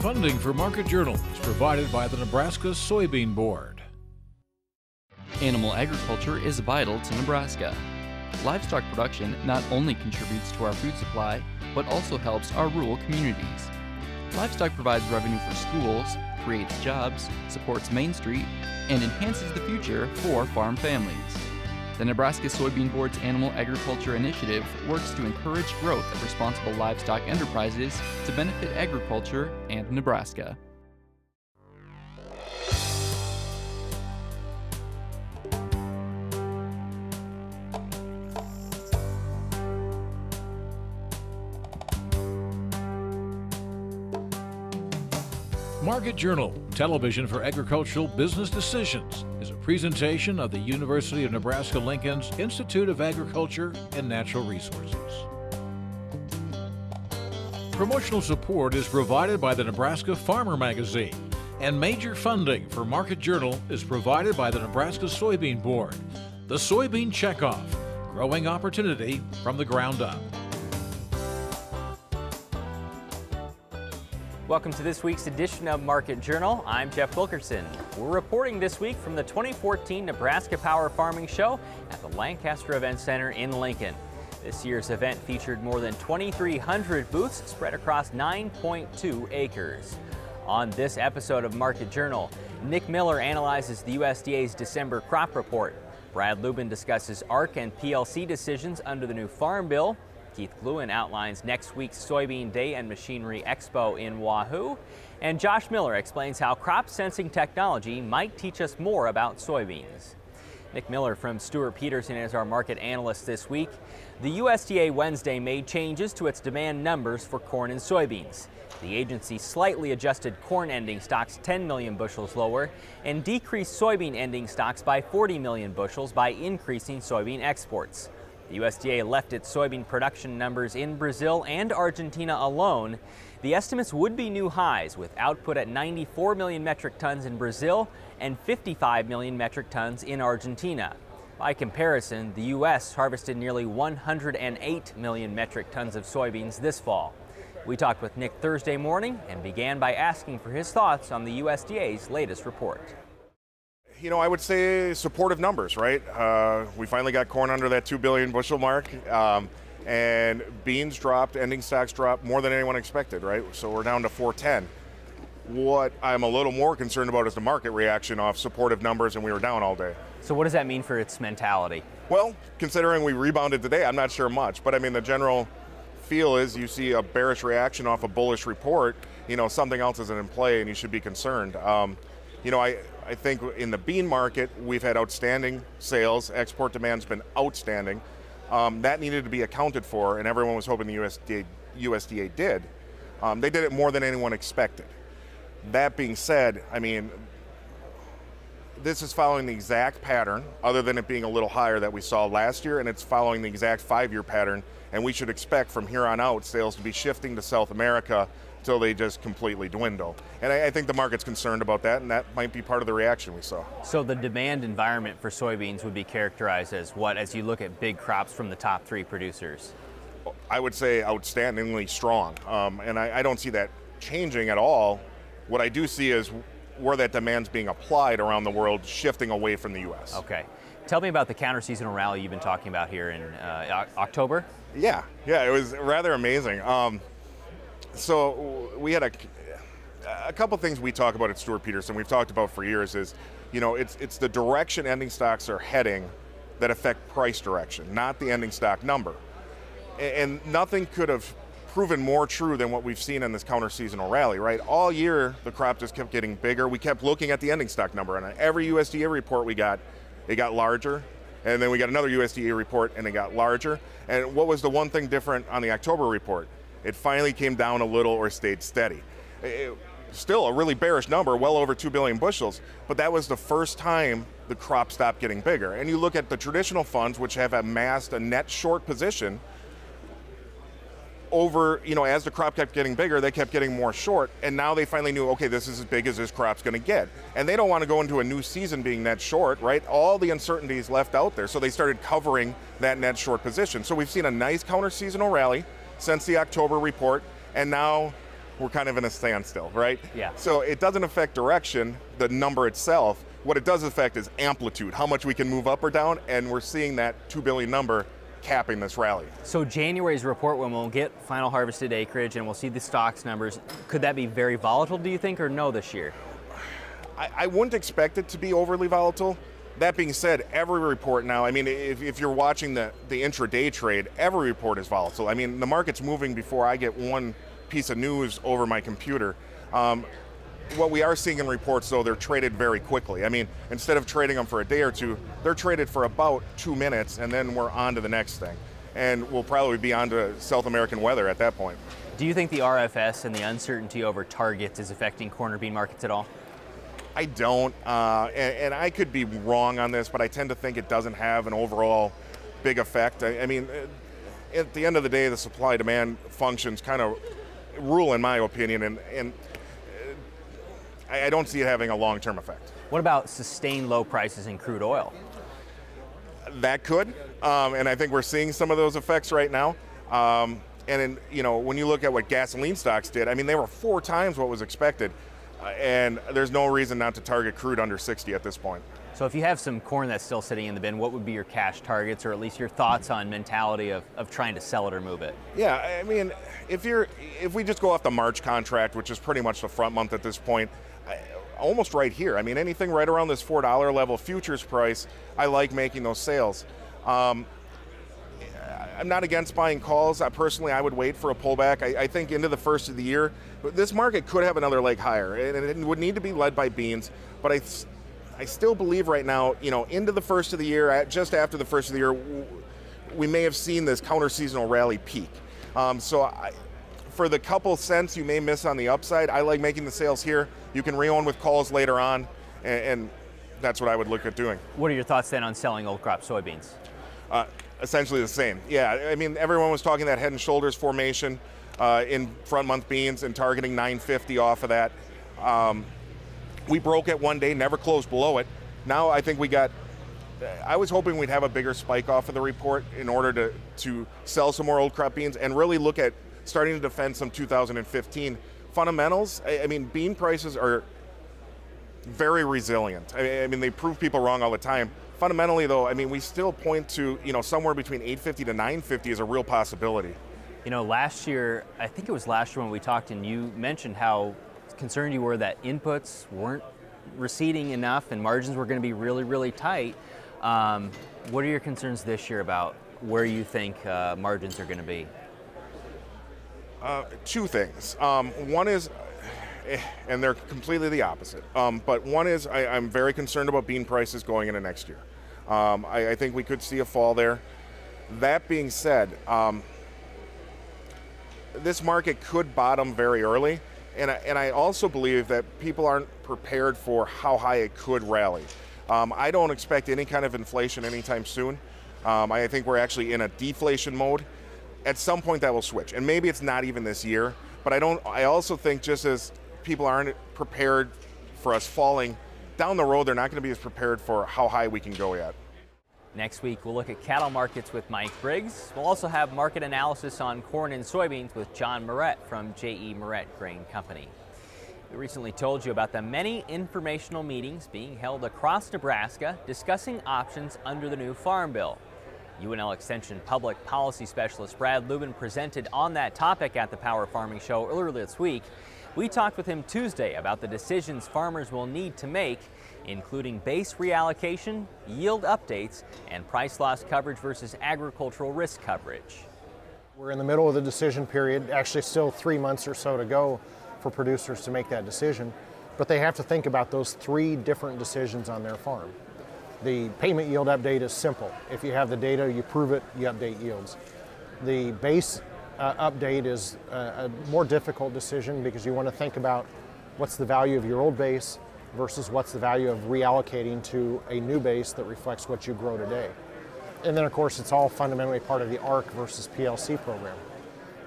Funding for Market Journal is provided by the Nebraska Soybean Board. Animal agriculture is vital to Nebraska. Livestock production not only contributes to our food supply, but also helps our rural communities. Livestock provides revenue for schools, creates jobs, supports Main Street, and enhances the future for farm families. The Nebraska Soybean Board's Animal Agriculture Initiative works to encourage growth of responsible livestock enterprises to benefit agriculture and Nebraska. Market Journal, television for agricultural business decisions, is a presentation of the University of Nebraska-Lincoln's Institute of Agriculture and Natural Resources. Promotional support is provided by the Nebraska Farmer Magazine, and major funding for Market Journal is provided by the Nebraska Soybean Board. The Soybean Checkoff, growing opportunity from the ground up. Welcome to this week's edition of Market Journal. I'm Jeff Wilkerson. We're reporting this week from the 2014 Nebraska Power Farming Show at the Lancaster Event Center in Lincoln. This year's event featured more than 2,300 booths spread across 9.2 acres. On this episode of Market Journal, Nick Mueller analyzes the USDA's December crop report. Brad Lubben discusses ARC and PLC decisions under the new Farm Bill. Keith Lewin outlines next week's Soybean Day and Machinery Expo in Wahoo. And Josh Miller explains how crop sensing technology might teach us more about soybeans. Nick Miller from Stewart-Peterson is our market analyst this week. The USDA Wednesday made changes to its demand numbers for corn and soybeans. The agency slightly adjusted corn ending stocks 10 million bushels lower and decreased soybean ending stocks by 40 million bushels by increasing soybean exports. The USDA left its soybean production numbers in Brazil and Argentina alone. The estimates would be new highs, with output at 94 million metric tons in Brazil and 55 million metric tons in Argentina. By comparison, the U.S. harvested nearly 108 million metric tons of soybeans this fall. We talked with Nick Thursday morning and began by asking for his thoughts on the USDA's latest report. You know, I would say supportive numbers, right? We finally got corn under that 2 billion bushel mark, and beans dropped, ending stocks dropped more than anyone expected, right? So we're down to 410. What I'm a little more concerned about is the market reaction off supportive numbers, and we were down all day. So what does that mean for its mentality? Well, considering we rebounded today, I'm not sure much, but I mean, the general feel is you see a bearish reaction off a bullish report, you know, something else isn't in play and you should be concerned. You know, I think in the bean market, we've had outstanding sales. Export demand's been outstanding. That needed to be accounted for, and everyone was hoping the USDA did. They did it more than anyone expected. That being said, I mean, this is following the exact pattern, other than it being a little higher, that we saw last year, and it's following the exact 5-year pattern, and we should expect from here on out sales to be shifting to South America until they just completely dwindle. And I think the market's concerned about that, and that might be part of the reaction we saw. So the demand environment for soybeans would be characterized as what, as you look at big crops from the top 3 producers? I would say outstandingly strong, and I don't see that changing at all. What I do see is where that demand's being applied around the world, shifting away from the U.S. Okay. Tell me about the counter-seasonal rally you've been talking about here in October. Yeah, it was rather amazing. So we had a couple things we talk about at Stewart-Peterson, we've talked about for years, is, you know, it's the direction ending stocks are heading that affect price direction, not the ending stock number. And nothing could have proven more true than what we've seen in this counter-seasonal rally, right? All year, the crop just kept getting bigger. We kept looking at the ending stock number, and on every USDA report we got, it got larger, and then we got another USDA report, and it got larger. And what was the one thing different on the October report? It finally came down a little or stayed steady. Still a really bearish number, well over 2 billion bushels, but that was the first time the crop stopped getting bigger. And you look at the traditional funds, which have amassed a net short position over, you know, as the crop kept getting bigger, they kept getting more short, and now they finally knew, okay, this is as big as this crop's gonna get. And they don't want to go into a new season being net short, right? All the uncertainties left out there, so they started covering that net short position. So we've seen a nice counter-seasonal rally since the October report, and now we're kind of in a standstill, right? Yeah. So it doesn't affect direction, the number itself. What it does affect is amplitude, how much we can move up or down, and we're seeing that 2 billion number capping this rally. So January's report, when we'll get final harvested acreage and we'll see the stocks numbers, could that be very volatile, do you think, or no this year? I wouldn't expect it to be overly volatile. That being said, every report now, I mean, if you're watching the intraday trade, every report is volatile. I mean, the market's moving before I get one piece of news over my computer. What we are seeing in reports, though, they're traded very quickly. I mean, instead of trading them for a day or two, they're traded for about 2 minutes, and then we're on to the next thing. And we'll probably be on to South American weather at that point. Do you think the RFS and the uncertainty over targets is affecting corner bean markets at all? I don't, and I could be wrong on this, but I tend to think it doesn't have an overall big effect. I mean, at the end of the day, the supply-demand functions kind of rule, in my opinion, and I don't see it having a long-term effect. What about sustained low prices in crude oil? That could, and I think we're seeing some of those effects right now. And when you look at what gasoline stocks did, I mean, they were 4 times what was expected. And there's no reason not to target crude under 60 at this point. So if you have some corn that's still sitting in the bin, what would be your cash targets, or at least your thoughts on mentality of trying to sell it or move it? Yeah, I mean, if we just go off the March contract, which is pretty much the front month at this point, almost right here. I mean, anything right around this $4 level futures price, I like making those sales. I'm not against buying calls. Personally, I would wait for a pullback. I think into the first of the year, but this market could have another leg higher, and it would need to be led by beans. But I still believe right now, into the first of the year, just after the first of the year, we may have seen this counter-seasonal rally peak. For the couple cents you may miss on the upside, I like making the sales here. You can re-own with calls later on, and that's what I would look at doing. What are your thoughts then on selling old crop soybeans? Essentially the same. Yeah, I mean, everyone was talking that head and shoulders formation in front month beans and targeting 950 off of that. We broke it one day, never closed below it. Now I think I was hoping we'd have a bigger spike off of the report in order to sell some more old crop beans and really look at starting to defend some 2015 fundamentals. I mean, bean prices are very resilient. I mean, they prove people wrong all the time. Fundamentally, though, I mean, we still point to, somewhere between 850 to 950 is a real possibility. Last year, I think it was last year when we talked, and you mentioned how concerned you were that inputs weren't receding enough and margins were going to be really, really tight. What are your concerns this year about where you think margins are going to be? 2 things. One is, and they're completely the opposite, but one is I'm very concerned about bean prices going into next year. I think we could see a fall there. That being said, this market could bottom very early, and I also believe that people aren't prepared for how high it could rally. I don't expect any kind of inflation anytime soon. I think we're actually in a deflation mode. At some point that will switch, and maybe it's not even this year, but I also think just as people aren't prepared for us falling, down the road they're not going to be as prepared for how high we can go yet. Next week, we'll look at cattle markets with Mike Briggs. We'll also have market analysis on corn and soybeans with John Moret from J.E. Moret Grain Company. We recently told you about the many informational meetings being held across Nebraska discussing options under the new Farm Bill. UNL Extension Public Policy Specialist Brad Lubben presented on that topic at the Power Farming Show earlier this week. We talked with him Tuesday about the decisions farmers will need to make, including base reallocation, yield updates, and price loss coverage versus agricultural risk coverage. We're in the middle of the decision period, actually still 3 months or so to go for producers to make that decision, but they have to think about those 3 different decisions on their farm. The payment yield update is simple. If you have the data, you prove it, you update yields. The base update is a more difficult decision because you want to think about what's the value of your old base versus what's the value of reallocating to a new base that reflects what you grow today. And then of course it's all fundamentally part of the ARC versus PLC program.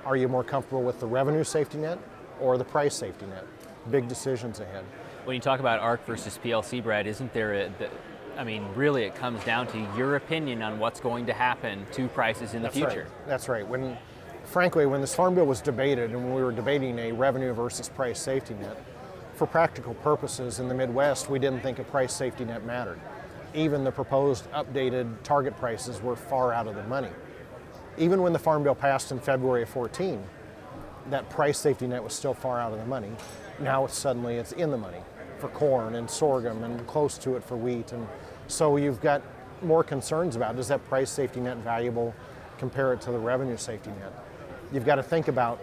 Are you more comfortable with the revenue safety net or the price safety net? Big decisions ahead. When you talk about ARC versus PLC, Brad, isn't there really it comes down to your opinion on what's going to happen to prices in the future. Right. That's right. Frankly, when this Farm Bill was debated and when we were debating a revenue versus price safety net, for practical purposes in the Midwest, we didn't think a price safety net mattered. Even the proposed updated target prices were far out of the money. Even when the Farm Bill passed in February of 14, that price safety net was still far out of the money. Now suddenly it's in the money for corn and sorghum and close to it for wheat. And so you've got more concerns about, is that price safety net valuable? Compare it to the revenue safety net. You've got to think about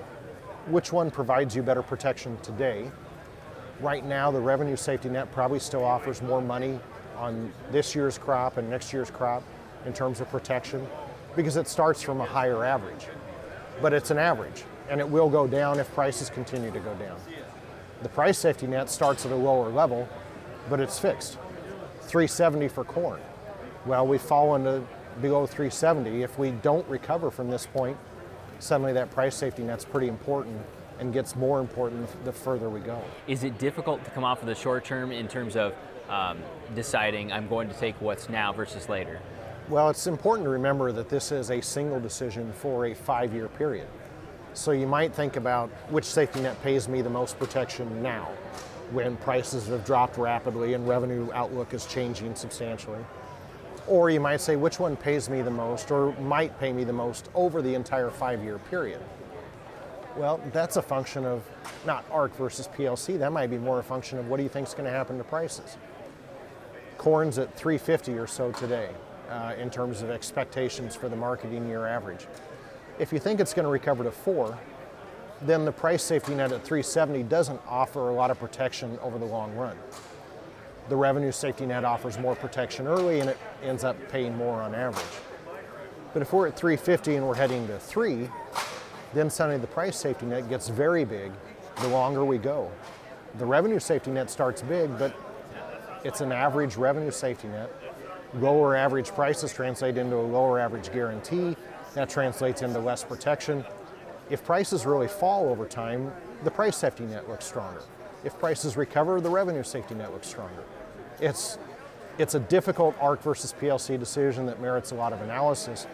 which one provides you better protection today. Right now, the revenue safety net probably still offers more money on this year's crop and next year's crop in terms of protection because it starts from a higher average. But it's an average, and it will go down if prices continue to go down. The price safety net starts at a lower level, but it's fixed. $3.70 for corn. Well, we've fallen to below $3.70. If we don't recover from this point, suddenly that price safety net's pretty important and gets more important the further we go. Is it difficult to come off of the short term in terms of deciding I'm going to take what's now versus later? Well, it's important to remember that this is a single decision for a 5-year period. So you might think about which safety net pays me the most protection now when prices have dropped rapidly and revenue outlook is changing substantially. Or you might say which one pays me the most or might pay me the most over the entire 5-year period. Well, that's a function of not ARC versus PLC. That might be more a function of what do you think is going to happen to prices. Corn's at $3.50 or so today in terms of expectations for the marketing year average. If you think it's going to recover to $4, then the price safety net at $3.70 doesn't offer a lot of protection over the long run. The revenue safety net offers more protection early and it ends up paying more on average. But if we're at $3.50 and we're heading to $3, then suddenly the price safety net gets very big the longer we go. The revenue safety net starts big, but it's an average revenue safety net. Lower average prices translate into a lower average guarantee. That translates into less protection. If prices really fall over time, the price safety net looks stronger. If prices recover, the revenue safety net looks stronger. It's a difficult ARC versus PLC decision that merits a lot of analysis,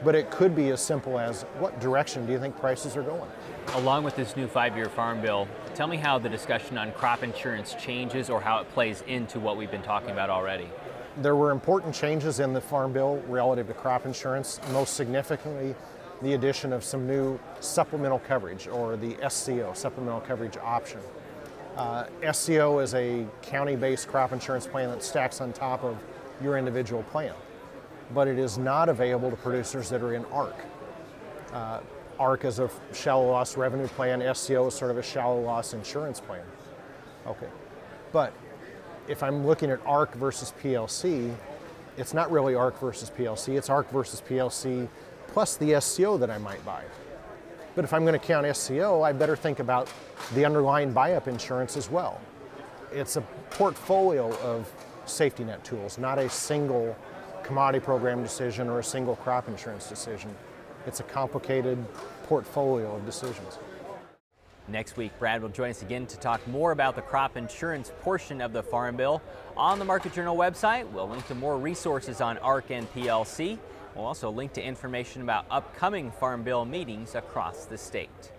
but it could be as simple as what direction do you think prices are going? Along with this new 5-year farm bill, tell me how the discussion on crop insurance changes or how it plays into what we've been talking about already. There were important changes in the farm bill relative to crop insurance, most significantly the addition of some new supplemental coverage, or the SCO, supplemental coverage option. SCO is a county-based crop insurance plan that stacks on top of your individual plan, but it is not available to producers that are in ARC. ARC is a shallow loss revenue plan, SCO is sort of a shallow loss insurance plan. Okay, but if I'm looking at ARC versus PLC, it's not really ARC versus PLC, it's ARC versus PLC plus the SCO that I might buy. But if I'm going to count SCO, I better think about the underlying buy-up insurance as well. It's a portfolio of safety net tools, not a single commodity program decision or a single crop insurance decision. It's a complicated portfolio of decisions. Next week, Brad will join us again to talk more about the crop insurance portion of the Farm Bill. On the Market Journal website, we'll link to more resources on ARC and PLC. We'll also link to information about upcoming Farm Bill meetings across the state.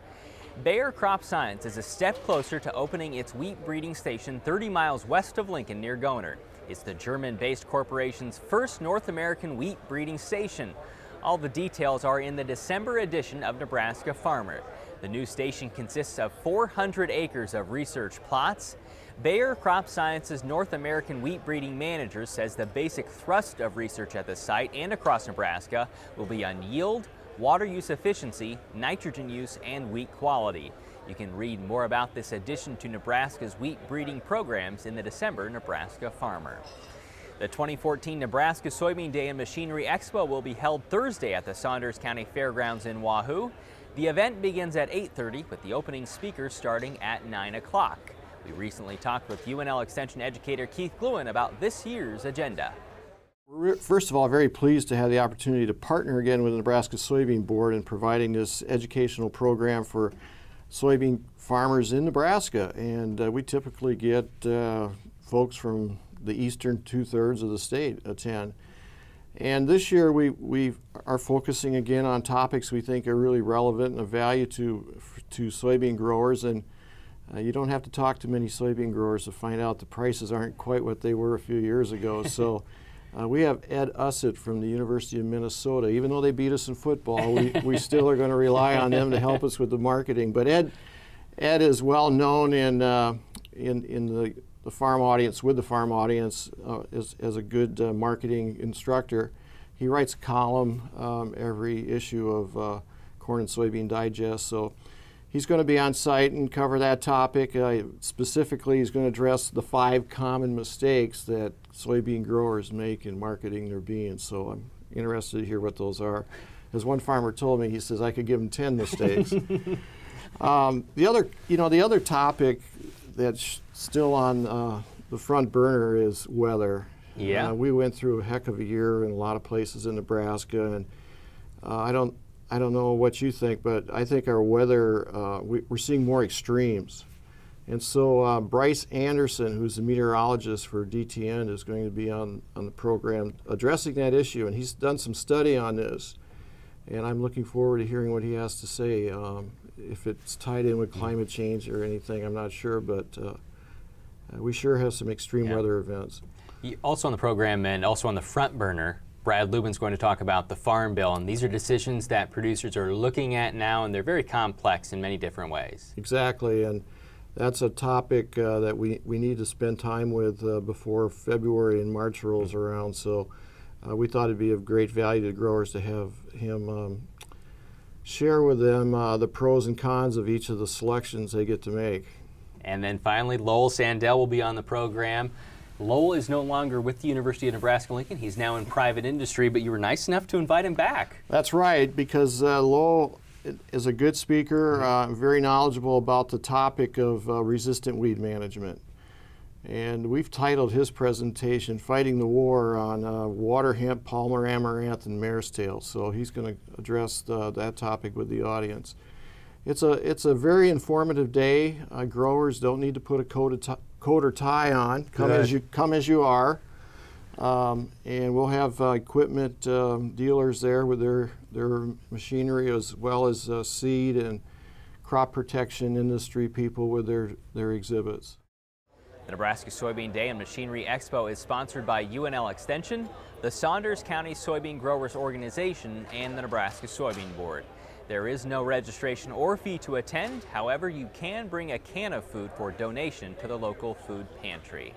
Bayer Crop Science is a step closer to opening its wheat breeding station 30 miles west of Lincoln near Goner. It's the German-based corporation's first North American wheat breeding station. All the details are in the December edition of Nebraska Farmer. The new station consists of 400 acres of research plots. Bayer Crop Science's North American wheat breeding manager says the basic thrust of research at the site and across Nebraska will be on yield, water use efficiency, nitrogen use, and wheat quality. You can read more about this addition to Nebraska's wheat breeding programs in the December Nebraska Farmer. The 2014 Nebraska Soybean Day and Machinery Expo will be held Thursday at the Saunders County Fairgrounds in Wahoo. The event begins at 8:30 with the opening speakers starting at 9 o'clock. We recently talked with UNL Extension educator Keith Lubben about this year's agenda. We're first of all very pleased to have the opportunity to partner again with the Nebraska Soybean Board in providing this educational program for soybean farmers in Nebraska. And we typically get folks from the eastern 2/3 of the state attend. And this year we are focusing again on topics we think are really relevant and of value to soybean growers. And you don't have to talk to many soybean growers to find out the prices aren't quite what they were a few years ago. So we have Ed Ussett from the University of Minnesota. Even though they beat us in football, we still are going to rely on them to help us with the marketing. But Ed is well known in the farm audience, with the farm audience, as a good marketing instructor. He writes a column every issue of Corn and Soybean Digest. So he's going to be on site and cover that topic. Specifically, he's going to address the 5 common mistakes that soybean growers make in marketing their beans. So I'm interested to hear what those are. As one farmer told me, he says I could give him 10 mistakes. The other topic that's still on the front burner is weather. Yeah. We went through a heck of a year in a lot of places in Nebraska, and I don't know what you think, but I think our weather, we're seeing more extremes. And so Bryce Anderson, who's the meteorologist for DTN, is going to be on the program addressing that issue, and he's done some study on this. And I'm looking forward to hearing what he has to say. If it's tied in with climate change or anything, I'm not sure, but we sure have some extreme weather events. Also on the program and also on the front burner, Brad Lubben's going to talk about the Farm Bill, and these are decisions that producers are looking at now, and they're very complex in many different ways. Exactly, and that's a topic that we need to spend time with before February and March rolls around. So we thought it'd be of great value to growers to have him share with them the pros and cons of each of the selections they get to make. And then finally, Lowell Sandell will be on the program. Lowell is no longer with the University of Nebraska-Lincoln. He's now in private industry, but you were nice enough to invite him back. That's right, because Lowell is a good speaker, very knowledgeable about the topic of resistant weed management. And we've titled his presentation, Fighting the War on Water Hemp, Palmer Amaranth, and Mare's Tail. So he's going to address that topic with the audience. It's a very informative day. Growers don't need to put a coat or tie on. Come as you are. And we'll have equipment dealers there with their machinery, as well as seed and crop protection industry people with their exhibits. The Nebraska Soybean Day and Machinery Expo is sponsored by UNL Extension, the Saunders County Soybean Growers Organization, and the Nebraska Soybean Board. There is no registration or fee to attend. However, you can bring a can of food for donation to the local food pantry.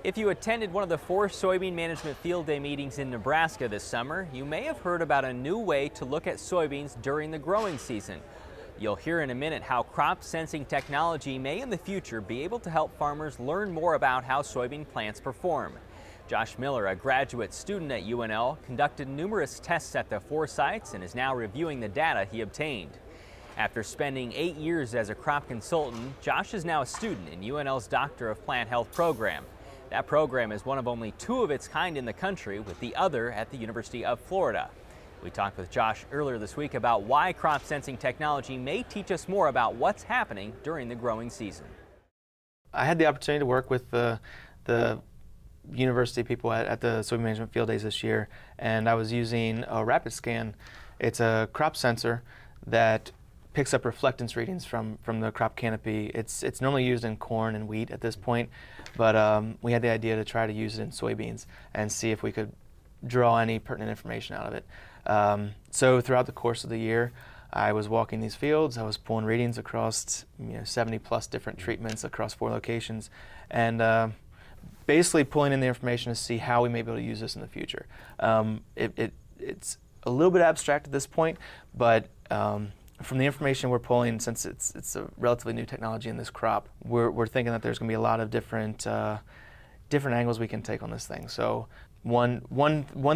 If you attended one of the 4 soybean management field day meetings in Nebraska this summer, you may have heard about a new way to look at soybeans during the growing season. You'll hear in a minute how crop sensing technology may in the future be able to help farmers learn more about how soybean plants perform. Josh Mueller, a graduate student at UNL, conducted numerous tests at the 4 sites and is now reviewing the data he obtained. After spending 8 years as a crop consultant, Josh is now a student in UNL's Doctor of Plant Health program. That program is one of only 2 of its kind in the country, with the other at the University of Florida. We talked with Josh earlier this week about why crop sensing technology may teach us more about what's happening during the growing season. I had the opportunity to work with the university people at the Soybean Management Field Days this year, and I was using a rapid scan. It's a crop sensor that picks up reflectance readings from the crop canopy. It's normally used in corn and wheat at this point, but we had the idea to try to use it in soybeans and see if we could draw any pertinent information out of it. So throughout the course of the year, I was walking these fields. I was pulling readings across 70 plus different treatments across 4 locations, and basically pulling in the information to see how we may be able to use this in the future. It's a little bit abstract at this point, but from the information we're pulling, since it's a relatively new technology in this crop, we're thinking that there's going to be a lot of different angles we can take on this thing. So one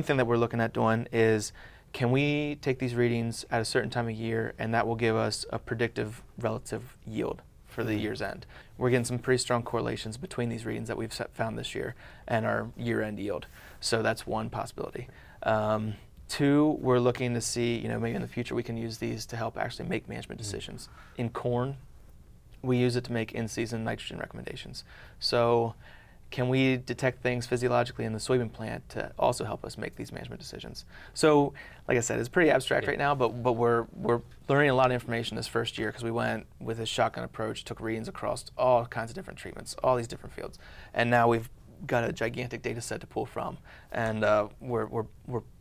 thing that we're looking at doing is, can we take these readings at a certain time of year, and that will give us a predictive relative yield for the year's end. We're getting some pretty strong correlations between these readings that we've found this year and our year-end yield. So that's one possibility. 2, we're looking to see, maybe in the future we can use these to help actually make management decisions. In corn, we use it to make in-season nitrogen recommendations. So can we detect things physiologically in the soybean plant to also help us make these management decisions? So, like I said, it's pretty abstract right now, but we're learning a lot of information this first year because we went with a shotgun approach, took readings across all kinds of different treatments, all these different fields, and now we've got a gigantic data set to pull from, and we're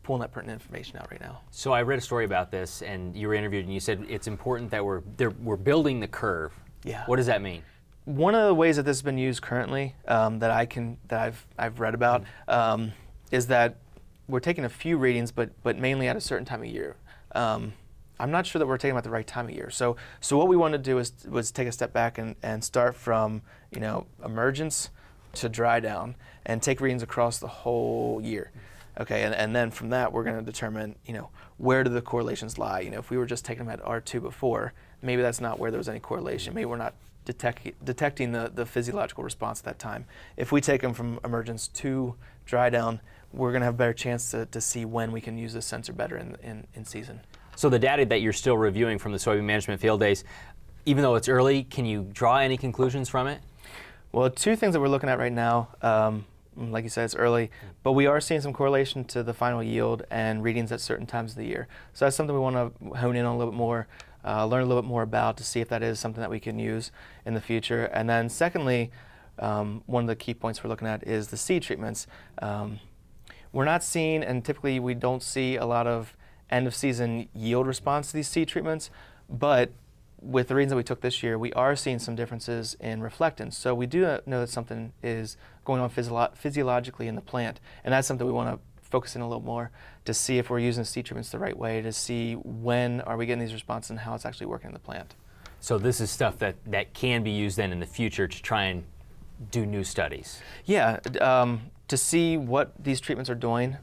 pulling that pertinent information out right now. So I read a story about this, and you were interviewed, and you said it's important that we're building the curve. Yeah. What does that mean? One of the ways that this has been used currently that I've read about is that we're taking a few readings, but mainly at a certain time of year. I'm not sure that we're taking them at the right time of year. So what we wanted to do was take a step back and start from emergence to dry down and take readings across the whole year. Okay, and then from that we're going to determine where do the correlations lie. If we were just taking them at R2 before, maybe that's not where there was any correlation. Maybe we're not detecting the physiological response at that time. If we take them from emergence to dry down, we're going to have a better chance to see when we can use this sensor better in season. So the data that you're still reviewing from the soybean management field days, even though it's early, can you draw any conclusions from it? Well, two things that we're looking at right now, like you said, it's early, but we are seeing some correlation to the final yield and readings at certain times of the year. So that's something we want to hone in on a little bit more, learn a little bit more about to see if that is something that we can use in the future. And then secondly, one of the key points we're looking at is the seed treatments. We're not seeing, and typically we don't see a lot of end of season yield response to these seed treatments, but with the readings that we took this year, we are seeing some differences in reflectance. So we do know that something is going on physiologically in the plant, and that's something we want to focus in a little more to see if we're using seed treatments the right way, to see when are we getting these responses and how it's actually working in the plant. So this is stuff that can be used then in the future to try and do new studies. Yeah, to see what these treatments are doing,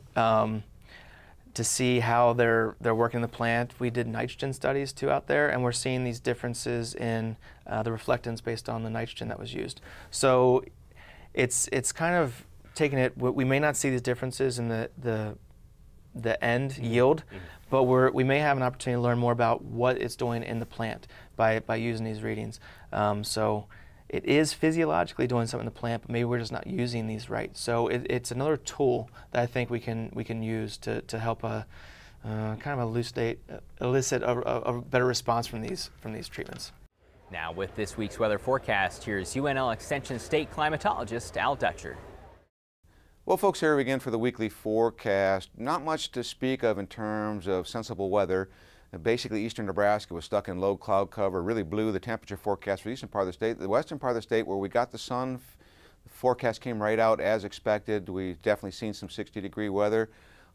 to see how they're working in the plant. We did nitrogen studies too out there, and we're seeing these differences in the reflectance based on the nitrogen that was used. So it's kind of taking it. We may not see these differences in the end yield, but we may have an opportunity to learn more about what it's doing in the plant by using these readings. So it is physiologically doing something in the plant, but maybe we're just not using these right. So it's another tool that I think we can use to help kind of elicit a better response from these treatments. Now with this week's weather forecast, here's UNL Extension State climatologist Al Dutcher. Well, folks, here we begin for the weekly forecast. Not much to speak of in terms of sensible weather. Basically, eastern Nebraska was stuck in low cloud cover, really blew the temperature forecast for the eastern part of the state. The western part of the state, where we got the sun, the forecast came right out as expected. We've definitely seen some 60-degree weather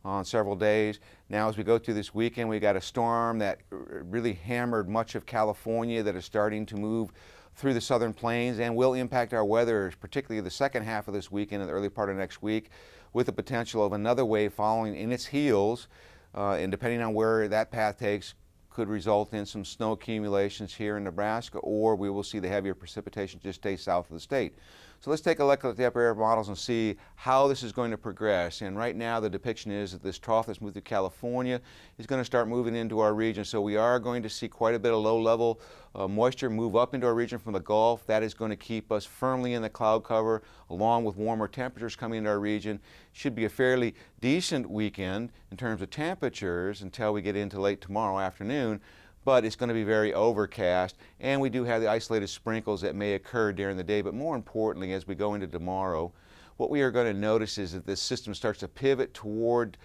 on several days. Now, as we go through this weekend, we got a storm that really hammered much of California that is starting to move through the southern plains and will impact our weather, particularly the second half of this weekend and the early part of next week, with the potential of another wave following in its heels. And depending on where that path takes, could result in some snow accumulations here in Nebraska, or we will see the heavier precipitation just stay south of the state. So let's take a look at the upper air models and see how this is going to progress. And right now the depiction is that this trough that's moved through California is going to start moving into our region. So we are going to see quite a bit of low level moisture move up into our region from the Gulf. That is going to keep us firmly in the cloud cover along with warmer temperatures coming into our region. Should be a fairly decent weekend in terms of temperatures until we get into late tomorrow afternoon. But it's going to be very overcast, and we do have the isolated sprinkles that may occur during the day. But more importantly, as we go into tomorrow, what we are going to notice is that this system starts to pivot toward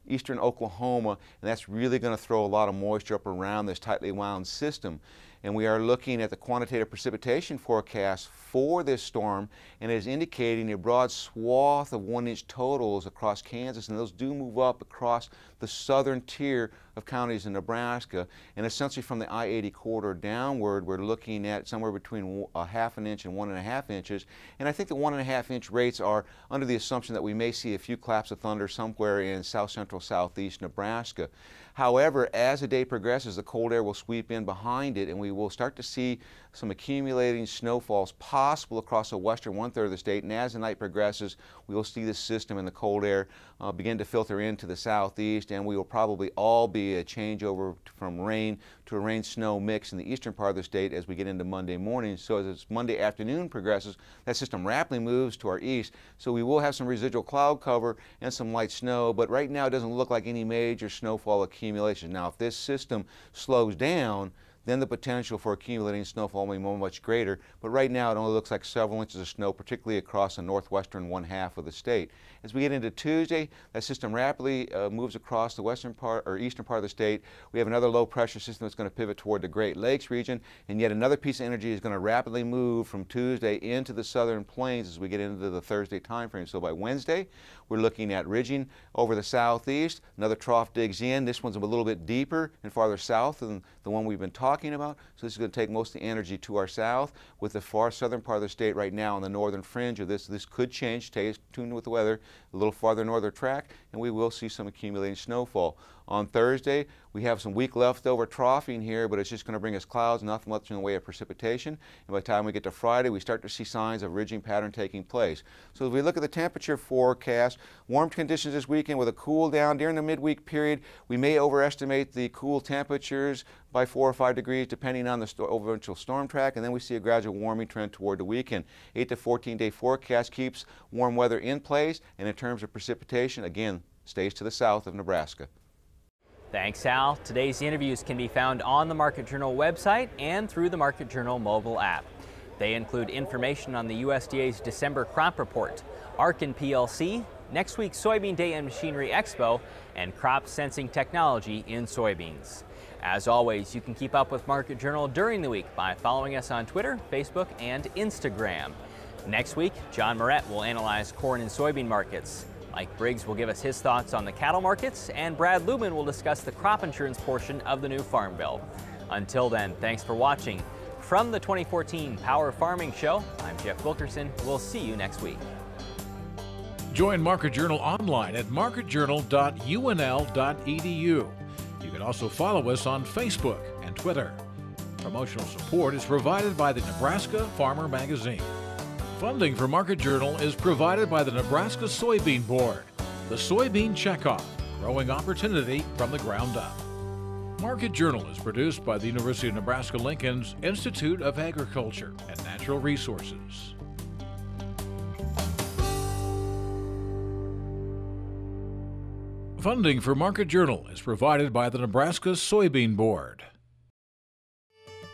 eastern Oklahoma, and that's really going to throw a lot of moisture up around this tightly wound system. And we are looking at the quantitative precipitation forecast for this storm, and it is indicating a broad swath of 1-inch totals across Kansas, and those do move up across the southern tier of counties in Nebraska. And essentially from the I-80 corridor downward, we're looking at somewhere between a ½ inch and 1½ inches. And I think the 1½ inch rates are under the assumption that we may see a few claps of thunder somewhere in south central, southeast Nebraska. However, as the day progresses, the cold air will sweep in behind it, and we will start to see some accumulating snowfalls possible across the western 1/3 of the state. And as the night progresses, we will see the system and the cold air begin to filter into the southeast, and we will probably all be a changeover from rain to a rain-snow mix in the eastern part of the state as we get into Monday morning. So as Monday afternoon progresses, that system rapidly moves to our east. So we will have some residual cloud cover and some light snow, but right now it doesn't look like any major snowfall accumulation. Now, if this system slows down, then the potential for accumulating snowfall will be much greater. But right now it only looks like several inches of snow, particularly across the northwestern one-half of the state. As we get into Tuesday, that system rapidly moves across the western part or eastern part of the state. We have another low pressure system that's going to pivot toward the Great Lakes region, and yet another piece of energy is going to rapidly move from Tuesday into the southern plains as we get into the Thursday time frame. So by Wednesday, we're looking at ridging over the southeast. Another trough digs in. This one's a little bit deeper and farther south than the one we've been talking about. So this is going to take most of the energy to our south. With the far southern part of the state right now on the northern fringe of this could change. Stay tuned with the weather. A little farther northern track, and we will see some accumulating snowfall. On Thursday, we have some weak leftover troughing here, but it's just going to bring us clouds, nothing much in the way of precipitation. And by the time we get to Friday, we start to see signs of ridging pattern taking place. So as we look at the temperature forecast, warm conditions this weekend with a cool down during the midweek period. We may overestimate the cool temperatures by 4 or 5 degrees depending on the eventual storm track, and then we see a gradual warming trend toward the weekend. 8 to 14-day forecast keeps warm weather in place, and in terms of precipitation, again, stays to the south of Nebraska. Thanks, Al. Today's interviews can be found on the Market Journal website and through the Market Journal mobile app. They include information on the USDA's December crop report, Arkin PLC, next week's Soybean Day and Machinery Expo, and crop sensing technology in soybeans. As always, you can keep up with Market Journal during the week by following us on Twitter, Facebook, and Instagram. Next week, John Moret will analyze corn and soybean markets. Mike Briggs will give us his thoughts on the cattle markets, and Brad Lubben will discuss the crop insurance portion of the new Farm Bill. Until then, thanks for watching. From the 2014 Power Farming Show, I'm Jeff Wilkerson. We'll see you next week. Join Market Journal online at marketjournal.unl.edu. You can also follow us on Facebook and Twitter. Promotional support is provided by the Nebraska Farmer Magazine. Funding for Market Journal is provided by the Nebraska Soybean Board, the Soybean Checkoff, growing opportunity from the ground up. Market Journal is produced by the University of Nebraska-Lincoln's Institute of Agriculture and Natural Resources. Funding for Market Journal is provided by the Nebraska Soybean Board.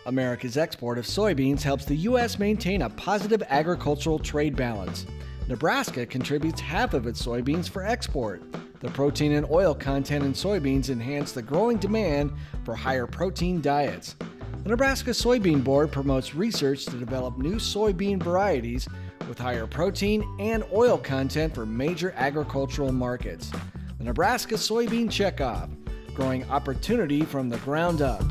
America's export of soybeans helps the U.S. maintain a positive agricultural trade balance. Nebraska contributes half of its soybeans for export. The protein and oil content in soybeans enhance the growing demand for higher protein diets. The Nebraska Soybean Board promotes research to develop new soybean varieties with higher protein and oil content for major agricultural markets. The Nebraska Soybean Checkoff, growing opportunity from the ground up.